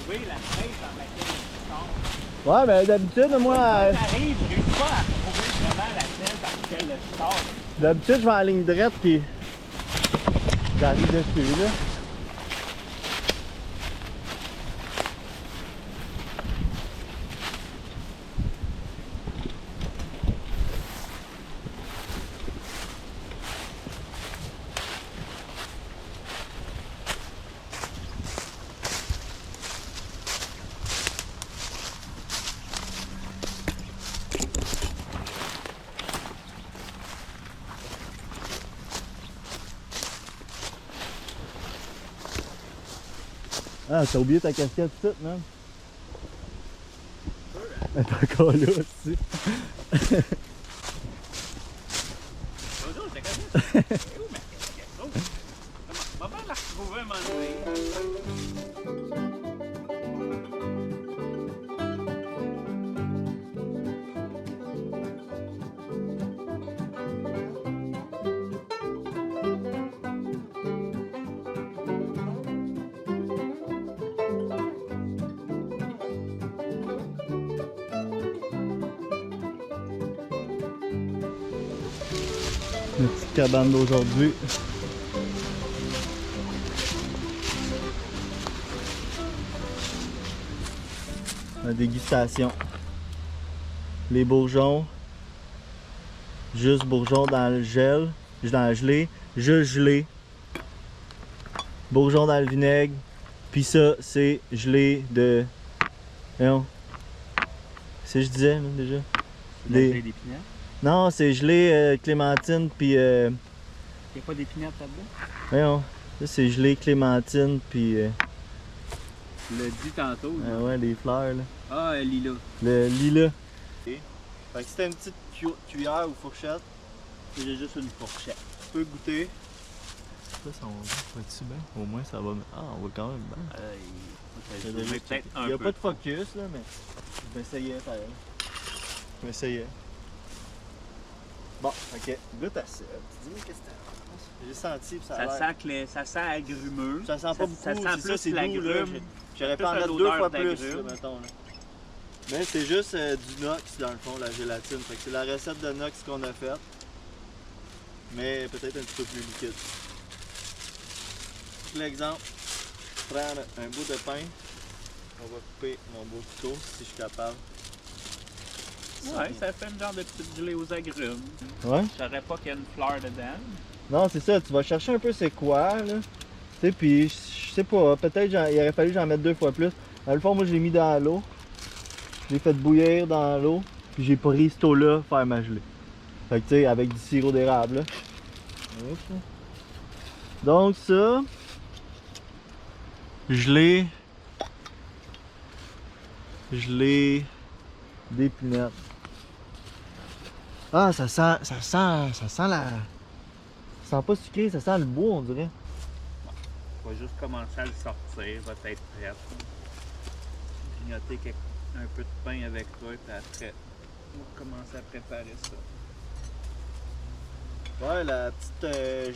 trouver la chaise dans laquelle tu sors. Ouais, ben d'habitude, moi. T'arrives, je réussis pas à trouver vraiment la chaise dans laquelle tu sors. D'habitude, je vais en ligne droite, puis. J'arrive dessus, là. Ah, t'as oublié ta casquette tout, man? Elle est encore là aussi. Bonjour, c'est comme ça. C'est où ma casquette? Maman l'a retrouvée un moment donné. Une petite cabane d'aujourd'hui. La dégustation. Les bourgeons. Juste bourgeons dans le gel. Dans le gelé. Juste gelé. Bourgeons dans le vinaigre. Puis ça, c'est gelé de... Non. C'est ce que je disais, là, déjà. Des d'épinards? Non, c'est gelé clémentine, puis... Il n'y a pas d'épinards là-dedans? Voyons. Ça, c'est gelé clémentine, puis... Tu l'as dit tantôt. ouais, les fleurs, là. Ah, lila. Le lilas. Fait que si t'as une petite cuillère ou fourchette, j'ai juste une fourchette. Tu peux goûter. Ça, ça va-tu bien? Au moins, ça va... Ah, on va quand même bien. Peut-être un Il n'y a peu. pas de focus, là, mais... Je vais essayer, pareil. Je vais essayer. Bon, ok. Goûte à ça. Dis-moi qu'est-ce que t'as. J'ai senti, puis ça a l'air... Ça sent agrumeux. Ça sent pas beaucoup, Ça sent c'est plus ça, c'est doux, là. l'agrume. J'aurais pu en Plus mettre l'odeur 2 fois plus, d'agrumes. là, mettons, là. Mais c'est juste du Nox, dans le fond, la gélatine. Fait que c'est la recette de Nox qu'on a faite. Mais peut-être un petit peu plus liquide. Pour l'exemple, je prends un bout de pain. On va couper mon beau couteau, si je suis capable. Ouais, ça fait une genre de petite gelée aux agrumes. Ouais? Je saurais pas qu'il y a une fleur dedans. Non, c'est ça, tu vas chercher un peu c'est quoi, là. Tu sais, puis je sais pas, peut-être il aurait fallu que j'en mette 2 fois plus. Dans le fond, moi je l'ai mis dans l'eau. Je l'ai fait bouillir dans l'eau. Puis j'ai pris cette eau-là faire ma gelée. Fait que tu sais, avec du sirop d'érable, là. Donc ça, gelée d'épinette. Ah, ça sent la... Ça sent pas sucré, ça sent le bois, on dirait. On va juste commencer à le sortir, va être prête. Grignoter un peu de pain avec toi, puis après, on va commencer à préparer ça. Ouais, la petite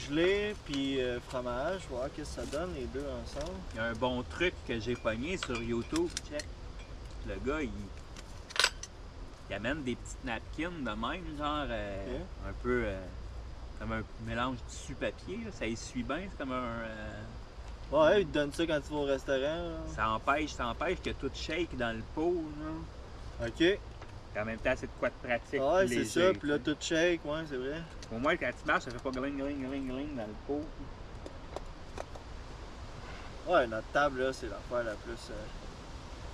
gelée puis fromage, voir qu'est-ce que ça donne les deux ensemble. Il y a un bon truc que j'ai pogné sur YouTube, check. Le gars, il amène des petites napkins de même, genre un peu comme un mélange de tissu-papier. Ça essuie bien, c'est comme un... Ouais, il te donne ça quand tu vas au restaurant. Là. Ça empêche que tout shake dans le pot. Là. Ok. Puis en même temps, c'est de quoi de pratique. Ouais, léger, c'est ça, puis là tout shake, ouais, c'est vrai. Au moins, quand tu marches, ça fait pas gling, gling, gling, gling dans le pot. Ouais, notre table là, c'est l'affaire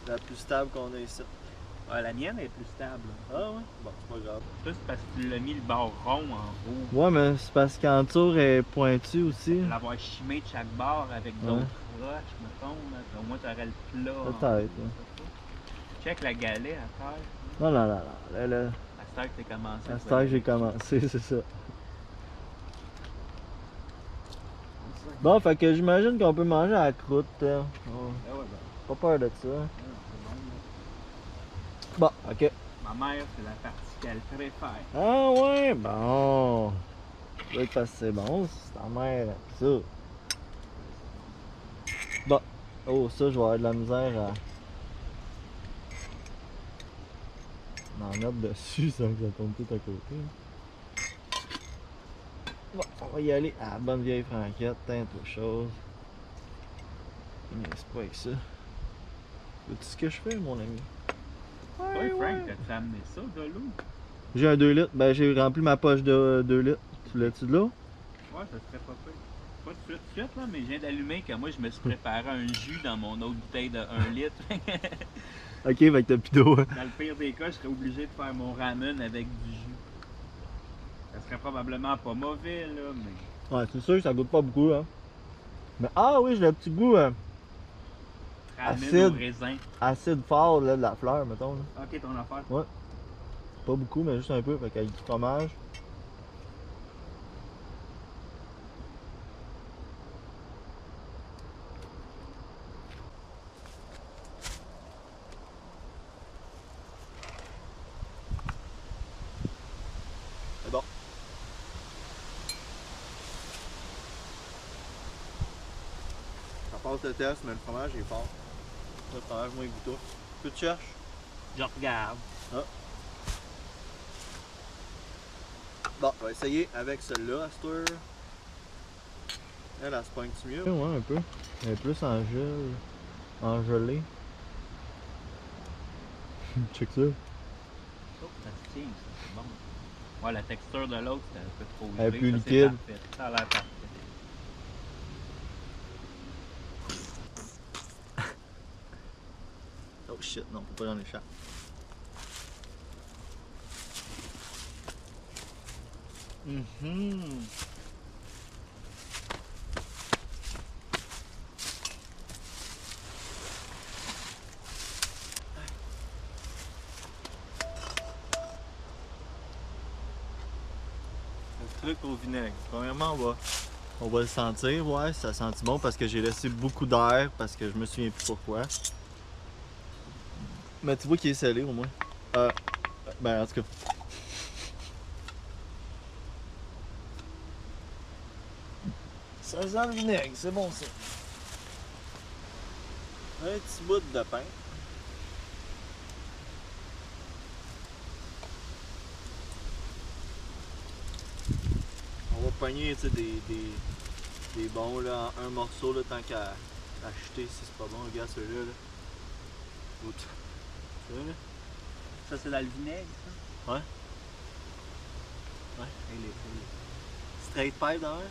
la plus stable qu'on a ici. Ouais, la mienne est plus stable. Ah ouais? Bon, c'est pas grave. Ça, c'est parce que tu l'as mis le bord rond en haut. Ouais, mais c'est parce qu'entour est pointu aussi. L'avoir chimé de chaque bord avec d'autres roches, mettons. Là. Au moins, tu aurais le plat. Peut-être. Check la galette à terre. Non, non, non, non. Là, À cette heure que t'as commencé. à cette heure que j'ai commencé, c'est ça. Bon, fait que j'imagine qu'on peut manger à la croûte. Hein. Oh. Ah ouais, ben. Pas peur de ça. C'est bon, là. Bon, ok. Ma mère, c'est la partie qu'elle préfère. Ah ouais, bon. Ça doit être parce que c'est bon, c'est ta mère, ça. Bon, Oh, ça, je vais avoir de la misère à m'en mettre dessus sans que ça tombe tout à côté. Bon, on va y aller à la bonne vieille franquette, teinte aux choses. C'est pas avec ça. Vois-tu ce que je fais, mon ami? Ouais, Frank, t'as-tu amené ça de l'eau? J'ai un 2 litres. Ben, j'ai rempli ma poche de 2 litres. Tu voulais-tu de l'eau? Ouais, ça serait pas pire. Pas tout de suite, là, mais je viens d'allumer que moi, je me suis préparé un jus dans mon autre bouteille de 1 litre. Ok, fait que t'as plus d'eau. Hein. Dans le pire des cas, je serais obligé de faire mon ramen avec du jus. Ça serait probablement pas mauvais, là, mais... Ouais, c'est sûr que ça goûte pas beaucoup, hein. Mais ah oui, j'ai le petit goût Ramen acide. au raisin. Acide fort là, de la fleur, mettons. Là. Ok, ton affaire. Ouais. Pas beaucoup, mais juste un peu, fait qu'avec du fromage. C'est bon. Ça passe le test, mais le fromage est fort. Le fromage moins goûteux. Tu te cherches? Je regarde. Bon, on va essayer avec celle-là, à cette heure. Elle se pointe mieux? Ouais, un peu. Elle est plus en gel. En gelée. Check ça. Oh, ça se tient, ça, c'est bon. Ouais, la texture de l'autre, c'est un peu trop Elle est gelée. plus Ça, liquide. c'est parfait. Ça a l'air parfait. Oh shit, non, faut pas dans l'échappe. Le truc au vinaigre. Premièrement, on va le sentir, ouais, ça sent bon parce que j'ai laissé beaucoup d'air, parce que je me souviens plus pourquoi. Mais tu vois qu'il est salé au moins. Ben en tout cas. Ça sent le vinaigre, c'est bon ça. Un petit bout de pain. On va pogner des bons là, en un morceau là, tant qu'à acheter si c'est pas bon. Regarde celui-là. Là. Ça, là. Ça, c'est dans le vinaigre, ça? Ouais. Ouais. Straight pipe dans un?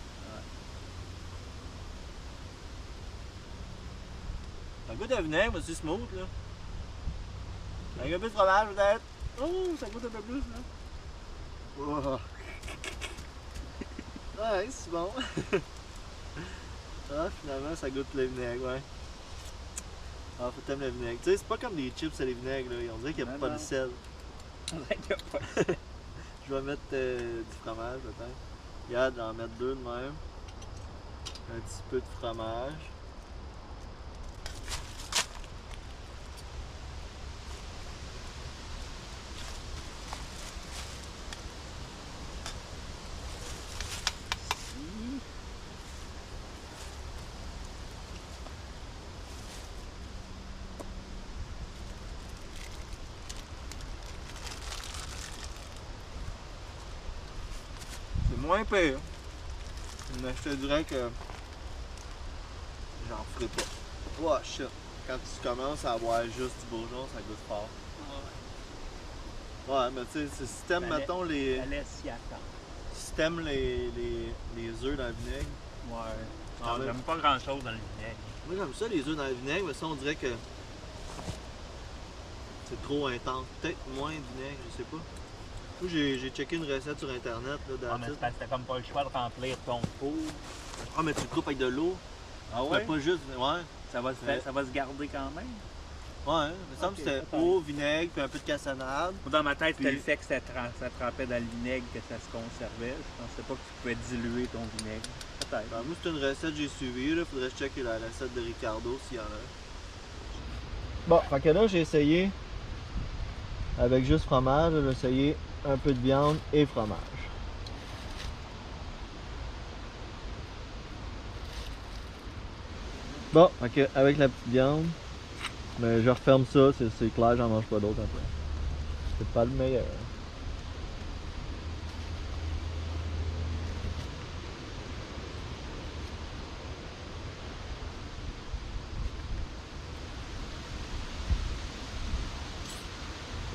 Ça goûte de vinaigre, mais c'est smooth là. Avec un peu de fromage peut-être. Oh, ça goûte un peu plus là. Oh. Ouais, c'est bon. Ah, finalement, ça goûte le vinaigre, ouais. Ah, faut t'aimer le vinaigre. Tu sais, c'est pas comme des chips à les vinaigres là. On dirait qu'il n'y a pas de sel. On dirait qu'il n'y a pas de sel. Je vais mettre du fromage peut-être. Regarde, j'en mettre deux de même. Un petit peu de fromage. C'est moins pire. Mais je te dirais que j'en ferai pas. Oh shit. Quand tu commences à avoir juste du bourgeon, ça goûte fort. Ouais, mais tu sais, si t'aimes, mettons, les. Ça laisse s'y attendre. Si t'aimes les œufs dans le vinaigre. Ouais. Non, j'aime pas grand chose dans le vinaigre. Moi j'aime ça les œufs dans le vinaigre, mais ça on dirait que c'est trop intense. Peut-être moins de vinaigre, je sais pas. Moi j'ai checké une recette sur internet là, Ah, mais c'est parce que t'as comme pas le choix de remplir ton four. Ah mais tu le coupes avec de l'eau. Ah Tu fais pas juste. Ouais. Ça va se garder quand même. Ouais, il me semble que c'était eau, vinaigre, puis un peu de cassonade. Dans ma tête, c'était Puis- le fait que ça trempait dans le vinaigre que ça se conservait. Je pensais pas que tu pouvais diluer ton vinaigre. Peut-être. Ben, moi c'est une recette que j'ai suivie, là. Faudrait que je checker la recette de Ricardo s'il y en a. Bon, fait que là j'ai essayé avec juste fromage, j'ai essayé un peu de viande et fromage. Bon, ok, avec la petite viande, mais je referme ça, c'est clair, j'en mange pas d'autre après. C'est pas le meilleur.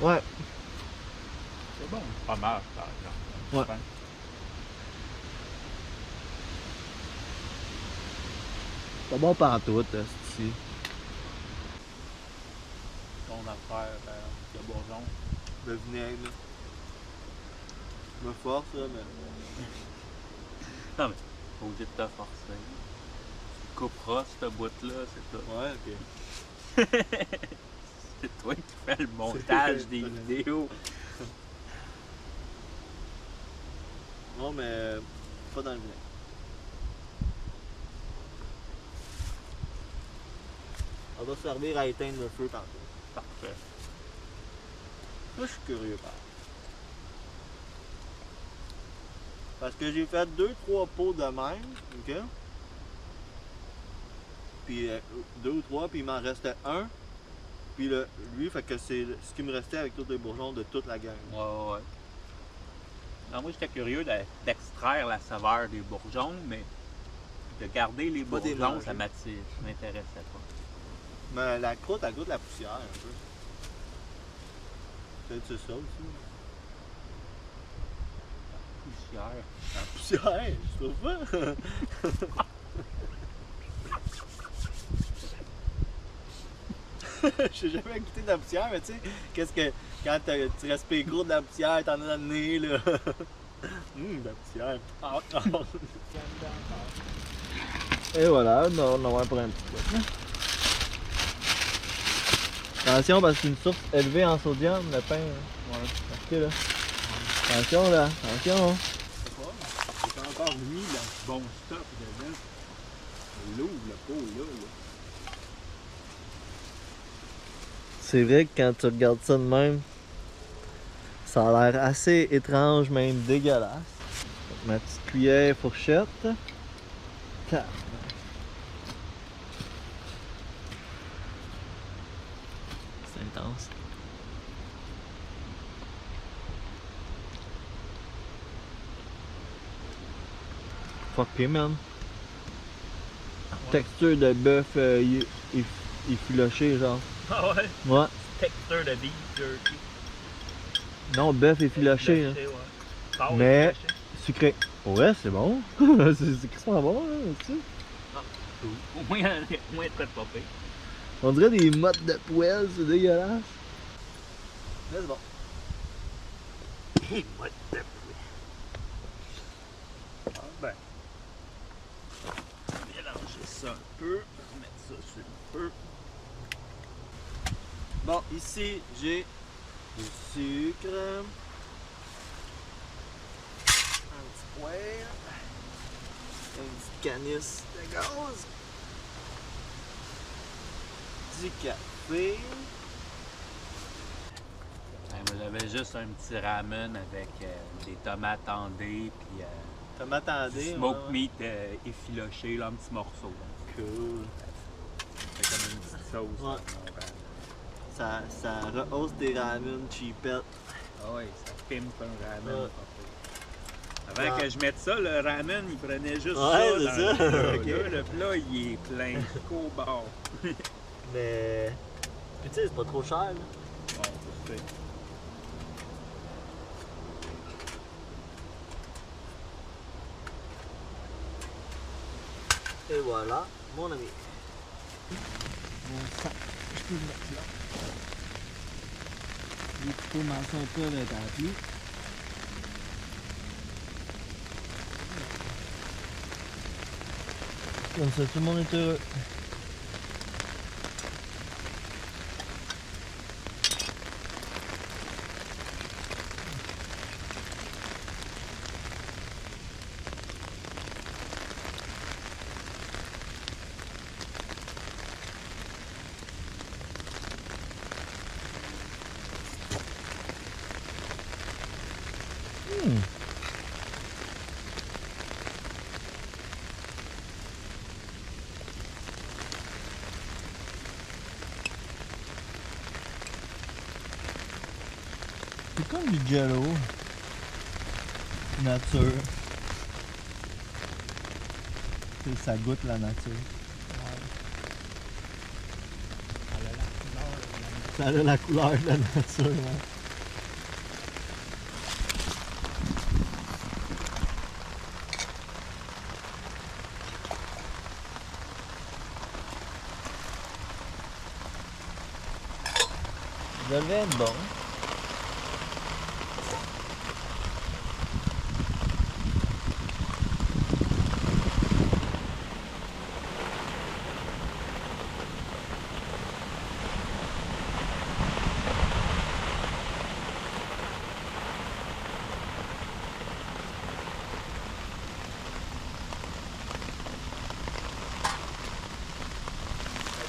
Ouais. C'est bon. Pas mal, par exemple. Ouais. Pas bon partout, ici. Ton affaire de bourgeon. Le vinaigre, là. Je me force, là, mais. Non, mais pas obligé de te forcer. Tu couperas cette boîte-là, c'est tout. Ouais, ok. C'est toi qui fais le montage des vidéos. Non, mais. Pas dans le vinaigre. On va servir à éteindre le feu tantôt. Parfait. Là, je suis curieux, parce que j'ai fait 2-3 pots de même, ok? Puis 2 ou 3, puis il m'en restait un. Puis lui, fait que c'est ce qui me restait avec tous les bourgeons de toute la gang. Ouais. Non, moi, j'étais curieux d'extraire la saveur des bourgeons, mais de garder les Pas des bourgeons, manger. ça m'intéressait pas. Mais la croûte, elle goûte la poussière un peu. Peut-être c'est ça aussi. Poussière. La poussière, je trouve pas. J'ai jamais goûté de la poussière, mais tu sais, qu'est-ce que. Quand tu respires gros de la poussière, t'en as dans le nez, là. De la poussière. Et voilà, on en va pour un petit peu. Attention, parce que c'est une source élevée en sodium, le pain. Ouais. Ok, là. Attention, là. Attention. J'ai encore mis le bon stock dedans. L'ouvre le pot là. C'est vrai que quand tu regardes ça de même, ça a l'air assez étrange, même dégueulasse. Ma petite cuillère fourchette. Tac. C'est intense. Fucké, man. Texture de bœuf effiloché, genre. Ah ouais? Ouais. Texture de beef jerky. Non, bœuf effiloché, là. Ouais. Fort Mais- effiloché. Sucré. Ouais, c'est bon. c'est quasiment bon, hein, tu sais. Au moins très pas pire. On dirait des mottes de poêle, c'est dégueulasse. Mais c'est bon. What the Ah ben. Mélanger ça un peu. Mettre ça sur le feu. Bon, ici, j'ai du sucre. Un petit poêle. Une petite canisse de gaz. Du café. Moi, j'avais juste un petit ramen avec des tomates endées puis Tomate tendée. du smoked meat effiloché, là, un petit morceau. Là. Cool. C'est comme une petite sauce. Ouais. Là, Ça rehausse des ramen cheapettes. ah ouais, ça pimpe un ramen. Ouais. Avant que je mette ça, le ramen, il prenait juste Ouais, ça. c'est Dans ça. le plat. Ok. Là, le plat, il est plein jusqu'au bord. Mais. Puis tu sais, c'est pas trop cher, là. Bon, ça fait. Et voilà, mon ami. Mon sac, je peux le mettre là. Les couteaux maçons peuvent être appelés. Comme ça, tout le monde est heureux. C'est comme du jello. Nature. Et ça goûte la nature. Ça a la couleur de la nature. Ouais. Ça devait être bon.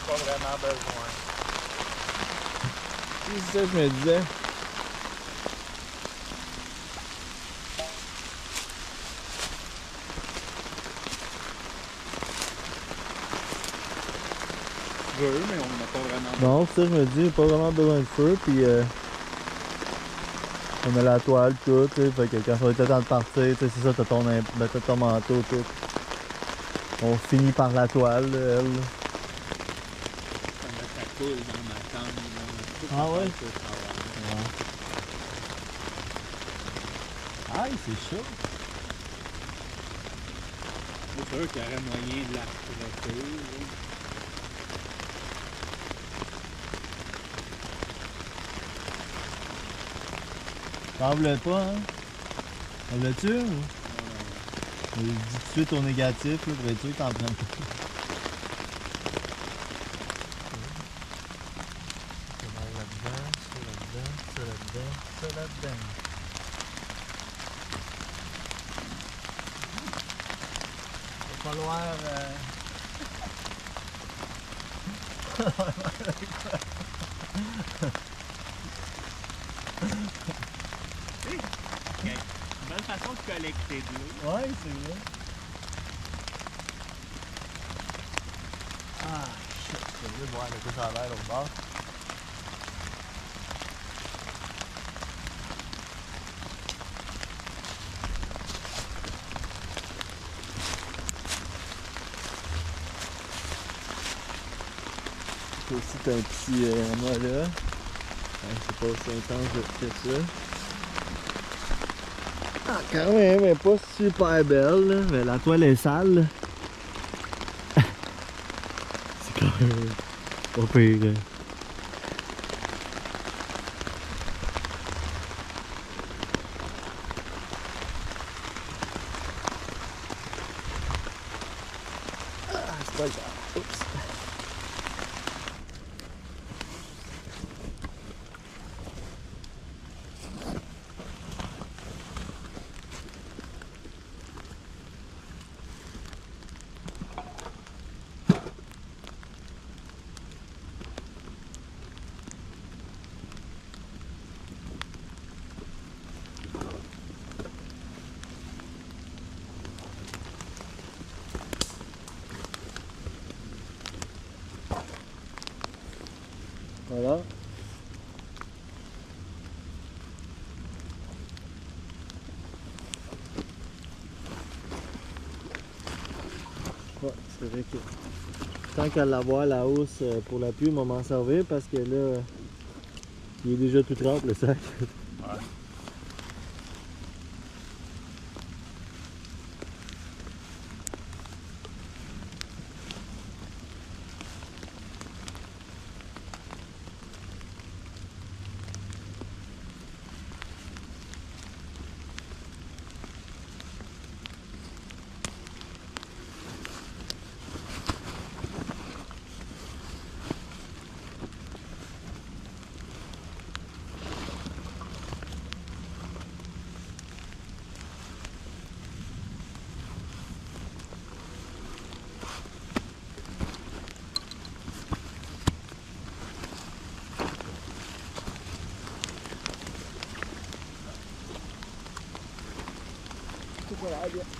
Pas vraiment besoin. C'est ça que je me disais. Feu, mais on n'a pas vraiment besoin. Non, c'est ça que je me dis, pas vraiment besoin de feu, puis on a la toile, tout, tu sais, fait que quand ça va être le temps de partir, tu sais, c'est ça, t'as ton manteau, tout. On finit par la toile, elle. Ça coule dans ma chambre. Ah ouais? Ouais. Aïe, c'est chaud. C'est sûr qu'il y aurait moyen de la stresser. T'en voulais pas, hein? On l'a-tu, ou? Dis tout de suite au négatif, là, pour être sûr que t'en prennes pas. Ça là-dedans, ça là-dedans, ça là-dedans, ça là-dedans. Va falloir... Une bonne façon de collecter de l'eau. Ouais, c'est vrai. Ah, shit, je vais voir de quoi ça a l'air au bord. Ici, t'as un petit amas là. C'est pas aussi intense que ça. Ah, quand même, elle est pas super belle, là, mais la toile est sale. Là. C'est quand même pas pire. Ah, c'est pas grave. Oups. Voilà. Ouais, c'est vrai que tant qu'à l'avoir la housse pour la pluie, on va m'en servir parce que là, il est déjà tout trempe le sac. Ouais. Voilà, bien.